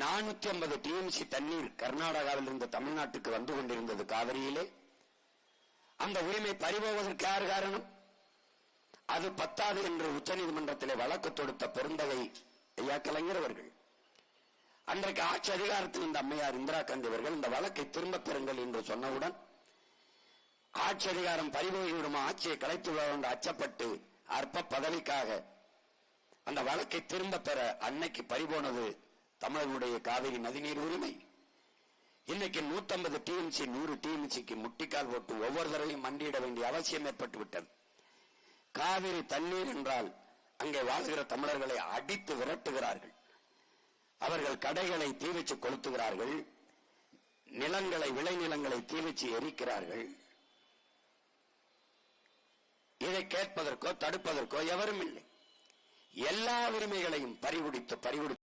450 TMC தண்ணீர் கர்நாடகாவில் இருந்து தமிழ்நாட்டுக்கு வந்து கொண்டிருந்தது காவிரியிலே. அந்த உரிமை பறிபோவதற்கு யார் காரணம்? அது பத்தாது என்று உச்சநீதிமன்றத்திலே வழக்கு தொடுத்த பெருந்தகை ஐயா கலைஞர் அவர்கள். அன்றைக்கு ஆட்சி அதிகாரத்தில் இந்த அம்மையார் இந்திரா காந்தி அவர்கள் இந்த வழக்கை திரும்ப பெறுங்கள் என்று சொன்னவுடன் ஆட்சி அதிகாரம் பறிபோய்விடுமா, ஆட்சியை கலைத்து விட என்று அச்சப்பட்டு அற்ப பதவிக்காக அந்த வழக்கை திரும்ப பெற அன்னைக்கு பறிபோனது தமிழர்களுடைய காவிரி நதிநீர் உரிமை. இன்னைக்கு 150 டிஎம்சி 100 டிஎம்சிக்கு முட்டிக்கால் போட்டு ஒவ்வொரு தடவையும் மண்டியிட வேண்டிய அவசியம் ஏற்பட்டு விட்டது. காவிரி தண்ணீர் என்றால் அங்கே வாழ்கிற தமிழர்களை அடித்து விரட்டுகிறார்கள். அவர்கள் கடைகளை தீ வச்சு கொளுத்துகிறார்கள், நிலங்களை விளைநிலங்களை தீ வச்சு எரிக்கிறார்கள். இதை கேட்பதற்கோ தடுப்பதற்கோ எவரும் இல்லை. எல்லா உரிமைகளையும் பறிகுடித்து